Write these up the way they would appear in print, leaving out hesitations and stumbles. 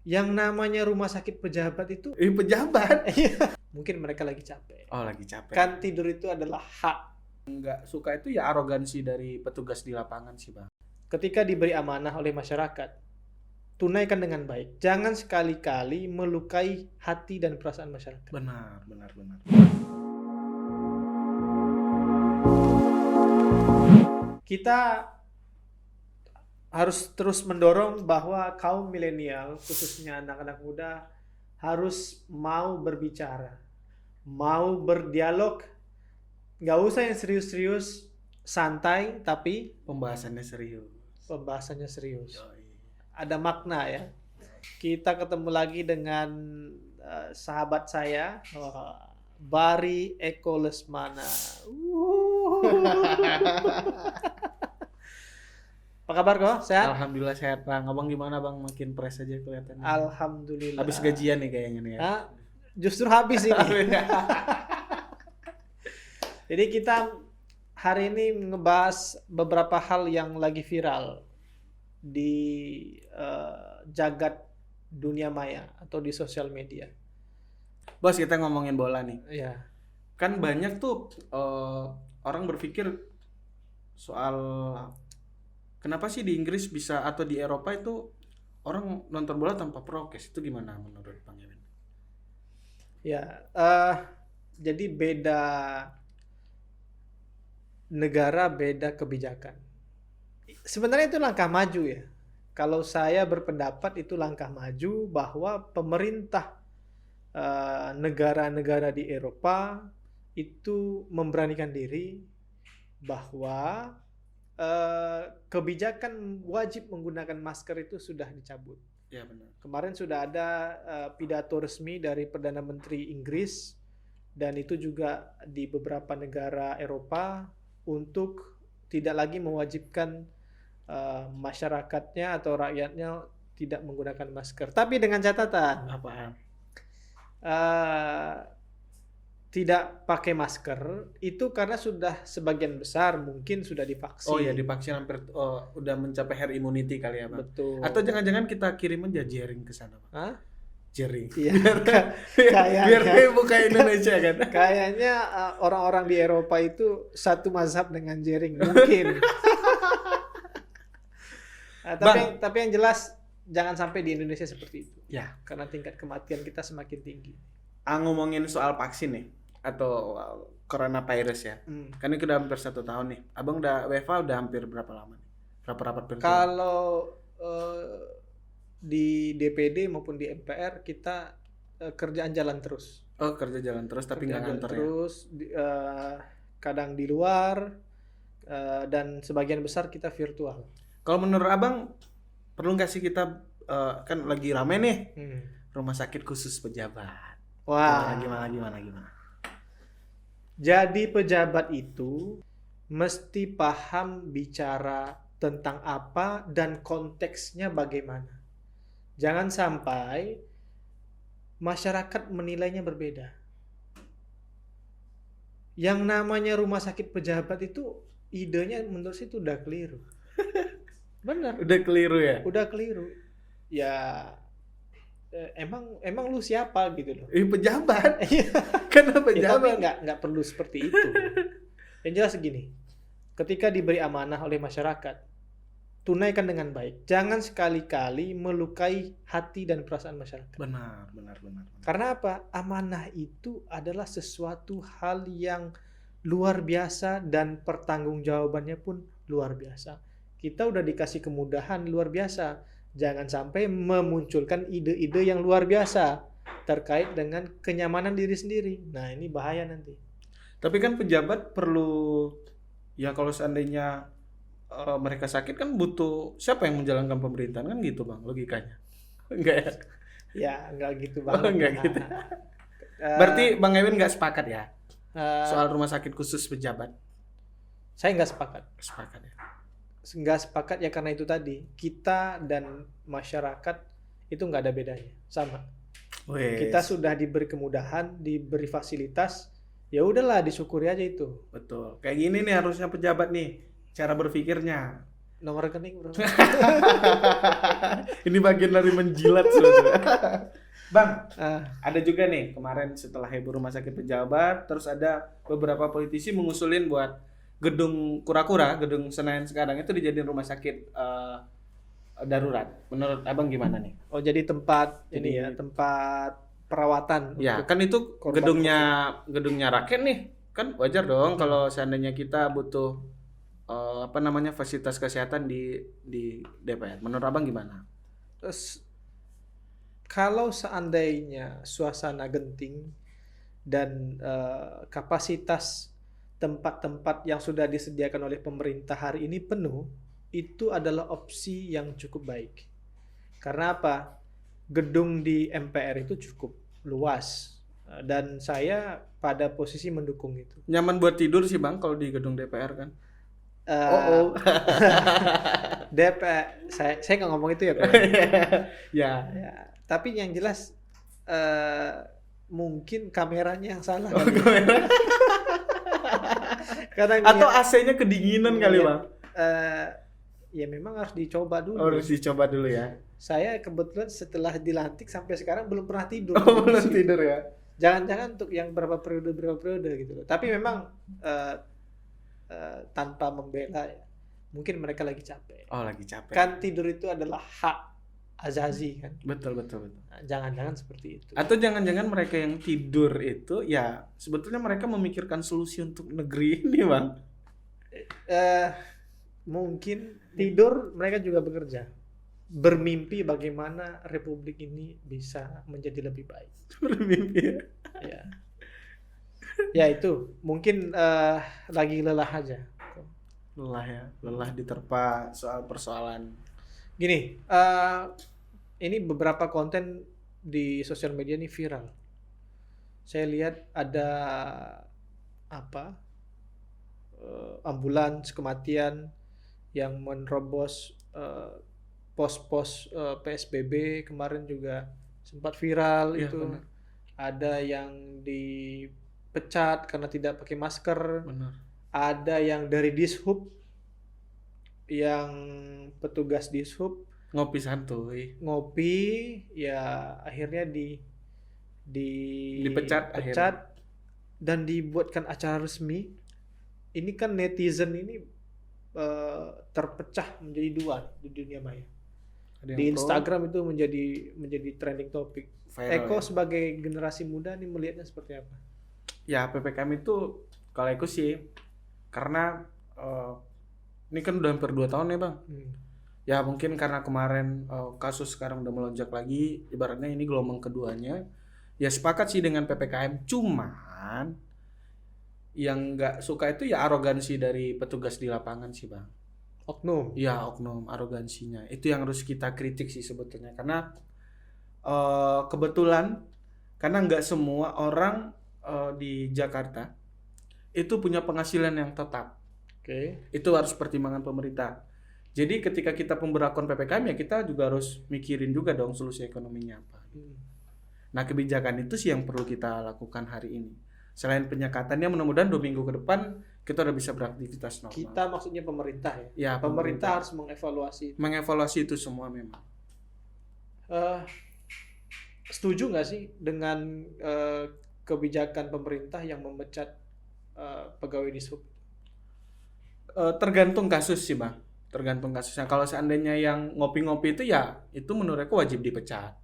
Yang namanya rumah sakit pejabat itu Pejabat. mungkin mereka lagi capek. Oh, lagi capek. Kan tidur itu adalah hak. Nggak suka itu ya arogansi dari petugas di lapangan sih, Bang. Ketika diberi amanah oleh masyarakat, tunaikan dengan baik. Jangan sekali-kali melukai hati dan perasaan masyarakat. Benar. Kita harus terus mendorong bahwa kaum milenial, khususnya anak-anak muda, harus mau berbicara, mau berdialog. Nggak usah yang serius-serius, santai, tapi Pembahasannya serius. pembahasannya serius. Yoi. Ada makna ya. Kita ketemu lagi dengan sahabat saya, Bari Eko Lesmana. Apa kabar kok? Sehat? Alhamdulillah sehat, Bang. Abang gimana, Bang? Makin fresh aja kelihatannya. Alhamdulillah. Habis gajian nih kayaknya nih ya. Hah? Justru habis ini. Jadi kita hari ini ngebahas beberapa hal yang lagi viral di jagat dunia maya atau di sosial media. Bos, kita ngomongin bola nih. Ya. Kan banyak tuh orang berpikir soal kenapa sih di Inggris bisa atau di Eropa itu orang nonton bola tanpa prokes. Itu gimana menurut Bang Yawin? Ya, jadi beda negara, beda kebijakan. Sebenarnya itu langkah maju ya. Kalau saya berpendapat itu langkah maju bahwa pemerintah negara-negara di Eropa itu memberanikan diri bahwa kebijakan wajib menggunakan masker itu sudah dicabut. Ya benar. Kemarin sudah ada pidato resmi dari Perdana Menteri Inggris dan itu juga di beberapa negara Eropa untuk tidak lagi mewajibkan masyarakatnya atau rakyatnya tidak menggunakan masker. Tapi dengan catatan Apaan? tidak pakai masker itu karena sudah sebagian besar mungkin sudah divaksin. Oh ya, divaksin hampir udah mencapai herd immunity kali ya, Bang. Betul. Atau jangan-jangan kita kirim aja jaring ke sana, Bang. Hah? Jaring. Iya. Biar kayak buka Indonesia kan. Kayaknya orang-orang di Eropa itu satu mazhab dengan jaring mungkin. Tapi yang jelas jangan sampai di Indonesia seperti itu. Ya. Karena tingkat kematian kita semakin tinggi. Ngomongin soal vaksin nih atau coronavirus ya. Kan ini udah hampir 1 tahun nih. Abang udah WFH udah hampir berapa lama nih? Berapa rapat virtual? Kalau di DPD maupun di MPR kita kerjaan jalan terus. Oh, kerja jalan terus tapi nggak ngantor terus, ya? Kadang di luar dan sebagian besar kita virtual. Kalau menurut Abang perlu nggak sih kita kan lagi rame nih rumah sakit khusus pejabat. Wah. Gimana? Jadi pejabat itu mesti paham bicara tentang apa dan konteksnya bagaimana. Jangan sampai masyarakat menilainya berbeda. Yang namanya rumah sakit pejabat itu idenya menurut saya itu udah keliru. Benar. Udah keliru ya? Udah keliru. Ya emang lu siapa gitu loh. Pejabat. Kenapa pejabat? Tapi nggak perlu seperti itu. Yang jelas segini. Ketika diberi amanah oleh masyarakat, tunaikan dengan baik. Jangan sekali-kali melukai hati dan perasaan masyarakat. Benar. Karena apa? Amanah itu adalah sesuatu hal yang luar biasa dan pertanggungjawabannya pun luar biasa. Kita udah dikasih kemudahan luar biasa. Jangan sampai memunculkan ide-ide yang luar biasa terkait dengan kenyamanan diri sendiri. Nah, ini bahaya nanti. Tapi kan pejabat perlu, ya kalau seandainya mereka sakit kan butuh siapa yang menjalankan pemerintahan kan gitu, Bang, logikanya. Enggak ya? Ya, enggak gitu, Bang. Enggak gitu. Berarti Bang Ewin nggak sepakat ya soal rumah sakit khusus pejabat? Saya nggak sepakat. Sepakat ya. Nggak sepakat ya karena itu tadi. Kita dan masyarakat itu nggak ada bedanya. Sama. Kita sudah diberi kemudahan, diberi fasilitas. Ya udahlah, disyukuri aja itu. Betul. Kayak gini nih harusnya pejabat nih cara berpikirnya. Nomor rekening berapa? Ini bagian dari menjilat sebenarnya. Bang, Ah, ada juga nih kemarin setelah heboh rumah sakit pejabat, terus ada beberapa politisi mengusulin buat gedung kura-kura, gedung Senayan sekarang itu dijadiin rumah sakit darurat. Menurut abang gimana nih? oh jadi tempat Jadi- ini ya, tempat perawatan Ya, untuk kan itu korban gedungnya rakyat nih. Kan wajar dong kalau seandainya kita butuh fasilitas kesehatan di DPR. Menurut abang gimana? Terus kalau seandainya suasana genting dan kapasitas tempat-tempat yang sudah disediakan oleh pemerintah hari ini penuh, itu adalah opsi yang cukup baik. Karena apa? Gedung di MPR itu cukup luas. Dan saya pada posisi mendukung itu. Nyaman buat tidur sih bang kalau di gedung DPR kan. Eh, DPR, saya nggak ngomong itu ya, Pak. Ya. Ya, tapi yang jelas mungkin kameranya yang salah. Oh, kali. kamera. Karena Atau niat- AC-nya kedinginan kali Iya. bang. Ya memang harus dicoba dulu. Oh, harus dicoba dulu ya. Saya kebetulan setelah dilantik sampai sekarang belum pernah tidur. Oh, belum tidur ya. Jangan-jangan untuk yang berapa periode gitu loh. Tapi memang tanpa membela ya, mungkin mereka lagi capek. Oh, lagi capek. Kan tidur itu adalah hak azazi kan. Betul, betul, betul. Nah, jangan-jangan seperti itu. Atau jangan-jangan mereka yang tidur itu ya sebetulnya mereka memikirkan solusi untuk negeri ini bang. Mungkin tidur mereka juga bekerja. Bermimpi bagaimana republik ini bisa menjadi lebih baik. Bermimpi ya. Ya. Ya itu mungkin lagi lelah aja. Lelah ya, lelah diterpa soal persoalan. Gini, ini beberapa konten di sosial media ini viral. Saya lihat ada apa ambulans kematian yang menerobos pos-pos PSBB kemarin juga sempat viral Iya, itu. benar. Ada yang dipecat karena tidak pakai masker. Benar. Ada yang dari Dishub, yang petugas Dishub Ngopi santuy. ngopi, ya akhirnya Dipecat dan dibuatkan acara resmi. Ini kan netizen ini terpecah menjadi dua di dunia maya. Ada Di yang pro, Instagram itu menjadi trending topik. viral Eko ya. sebagai generasi muda nih melihatnya seperti apa? Ya PPKM itu kalau aku sih karena ini kan udah hampir 2 tahun ya bang. Ya mungkin karena kemarin kasus sekarang udah melonjak lagi, ibaratnya ini gelombang keduanya. Ya sepakat sih dengan PPKM, cuman yang nggak suka itu ya arogansi dari petugas di lapangan sih bang. Oknum. Ya oknum, arogansinya itu yang harus kita kritik sih sebetulnya karena kebetulan karena nggak semua orang di Jakarta itu punya penghasilan yang tetap. Oke. Itu harus pertimbangan pemerintah. Jadi ketika kita pemberlakuan PPKM ya kita juga harus mikirin juga dong solusi ekonominya apa. Nah kebijakan itu sih yang perlu kita lakukan hari ini. Selain penyekatannya mudah-mudahan 2 minggu ke depan kita udah bisa beraktivitas normal. Kita maksudnya pemerintah ya. Ya, Pemerintah harus mengevaluasi. mengevaluasi itu semua memang. Setuju nggak sih dengan kebijakan pemerintah yang memecat pegawai Dishub? Tergantung kasus sih bang. Tergantung kasusnya. Kalau seandainya yang ngopi-ngopi itu ya itu menurut aku wajib dipecat.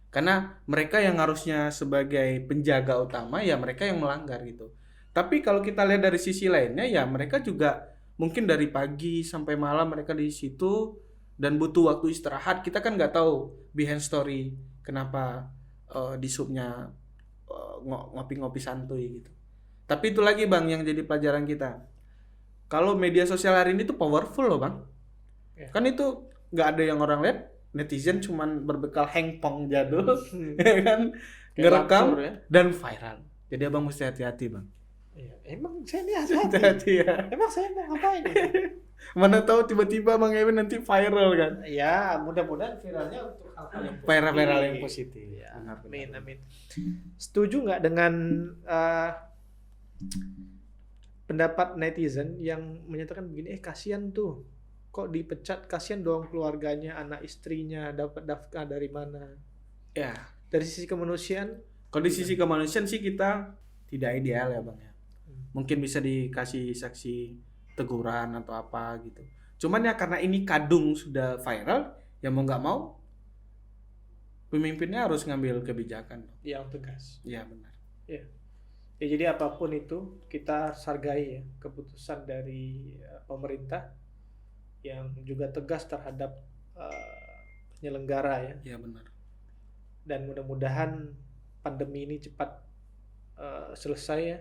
Karena mereka yang harusnya sebagai penjaga utama ya mereka yang melanggar gitu. Tapi kalau kita lihat dari sisi lainnya ya mereka juga mungkin dari pagi sampai malam mereka di situ dan butuh waktu istirahat. Kita kan nggak tahu behind story kenapa Dishubnya ngopi-ngopi santuy gitu. Tapi itu lagi bang yang jadi pelajaran kita. Kalau media sosial hari ini tuh powerful loh bang. Ya. Kan itu nggak ada yang orang lihat. Netizen cuman berbekal hengpong jadul, ya kan, ngerekam Lapor, ya. dan viral. Jadi abang mesti hati-hati bang. Iya, emang saya ini hati-hati. Hati-hati ya. Emang saya mau ngapain? Mana tahu tiba-tiba bang Ewen nanti viral kan. Ya, mudah-mudahan viralnya untuk hal-hal yang positif. Viral yang positif. Ya, Benar, amin, benar. amin. Setuju nggak dengan pendapat netizen yang menyatakan begini, kasihan tuh kok dipecat, kasihan dong keluarganya, anak istrinya dapat nafkah dari mana. Ya, Dari sisi kemanusiaan, kalau di sisi kemanusiaan sih kita tidak ideal ya Bang ya. Mungkin bisa dikasih saksi teguran atau apa gitu. Cuman ya karena ini kadung sudah viral, ya mau nggak mau pemimpinnya harus ngambil kebijakan. yang tegas. Iya benar. Ya. Ya, jadi apapun itu kita harus hargai ya keputusan dari pemerintah yang juga tegas terhadap penyelenggara ya. Iya benar. Dan mudah-mudahan pandemi ini cepat selesai ya.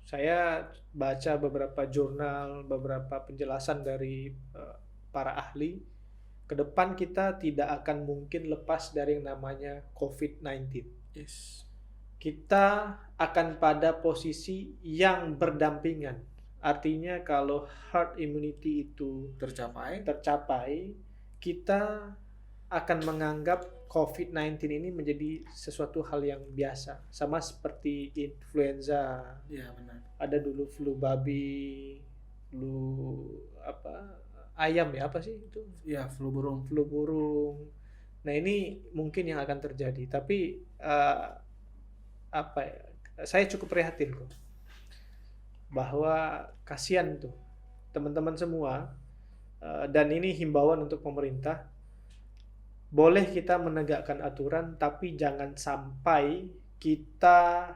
Saya baca beberapa jurnal, beberapa penjelasan dari para ahli. Ke depan kita tidak akan mungkin lepas dari yang namanya COVID-19. Yes. Kita akan pada posisi yang berdampingan. Artinya kalau herd immunity itu Tercapai. kita akan menganggap COVID-19 ini menjadi sesuatu hal yang biasa. Sama seperti influenza. Iya benar. Ada dulu flu babi, flu ayam ya, apa sih itu? Iya flu burung. Flu burung. Nah ini mungkin yang akan terjadi. Tapi saya cukup prihatin kok. Bahwa kasihan tuh teman-teman semua. Dan ini himbauan untuk pemerintah. Boleh kita menegakkan aturan, tapi jangan sampai kita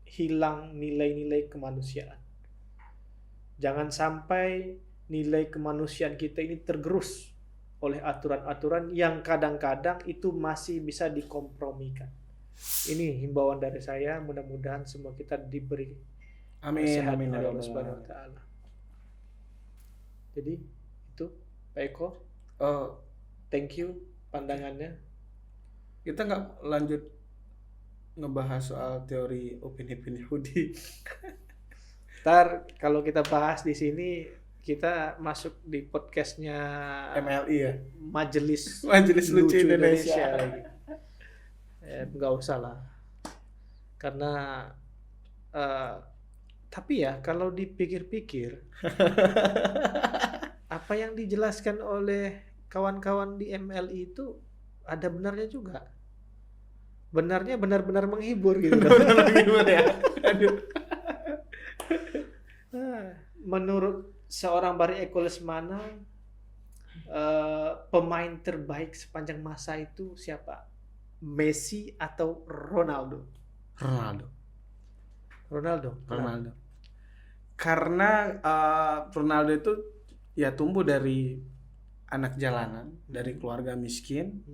hilang nilai-nilai kemanusiaan. Jangan sampai nilai kemanusiaan kita ini tergerus oleh aturan-aturan yang kadang-kadang itu masih bisa dikompromikan. Ini himbauan dari saya, mudah-mudahan semua kita diberi sehat oleh Allah Subhanahu wa taala. Jadi itu Pak Eko, thank you pandangannya. Kita nggak lanjut ngebahas soal teori opini-opini Yahudi. Ntar kalau kita bahas di sini, kita masuk di podcastnya MLI ya. Majelis Lucu Indonesia lagi. Nggak usah lah. Karena tapi ya kalau dipikir-pikir apa yang dijelaskan oleh kawan-kawan di MLI itu ada benarnya juga. Benarnya benar-benar menghibur gitu. Benar-benar menghibur ya. Aduh. Menurut seorang Barry Eko Lesmana, pemain terbaik sepanjang masa itu siapa? Messi atau Ronaldo? Ronaldo. Karena Ronaldo itu ya tumbuh dari anak jalanan, dari keluarga miskin.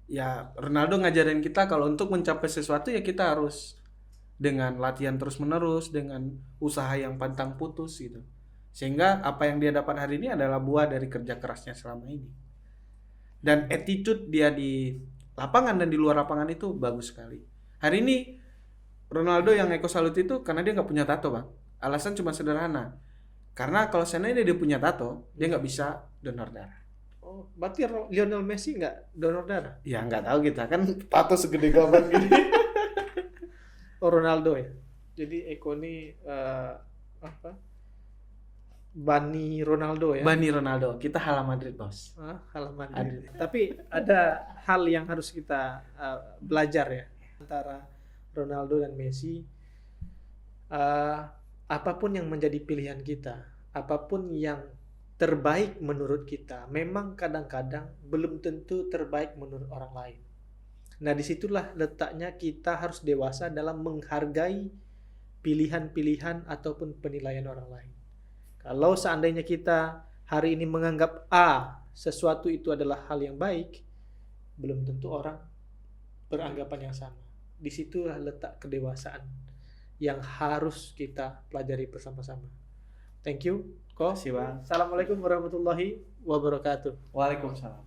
Ya Ronaldo ngajarin kita kalau untuk mencapai sesuatu ya kita harus dengan latihan terus-menerus, dengan usaha yang pantang putus gitu. Sehingga apa yang dia dapat hari ini adalah buah dari kerja kerasnya selama ini. Dan attitude dia di lapangan dan di luar lapangan itu bagus sekali. Hari ini Ronaldo yang Eko salut itu karena dia nggak punya tato Bang. Alasan cuma sederhana. Karena kalau seandainya dia punya tato, dia nggak bisa donor darah. Oh, berarti Lionel Messi nggak donor darah? Ya nggak tahu kita kan tato segede gaban gini. Oh, Ronaldo ya. Jadi Eko ini Bani Ronaldo ya. Bani Ronaldo. Kita Hala Madrid bos. Halaman Madrid. Tapi ada hal yang harus kita belajar ya antara Ronaldo dan Messi. Apapun yang menjadi pilihan kita, apapun yang terbaik menurut kita, memang kadang-kadang belum tentu terbaik menurut orang lain. Nah, disitulah letaknya kita harus dewasa dalam menghargai pilihan-pilihan ataupun penilaian orang lain. Kalau seandainya kita hari ini menganggap sesuatu itu adalah hal yang baik, belum tentu orang beranggapan yang sama. Disitulah letak kedewasaan yang harus kita pelajari bersama-sama. Thank you, Ko. Terima kasih, Bang. Assalamualaikum warahmatullahi wabarakatuh. Waalaikumsalam.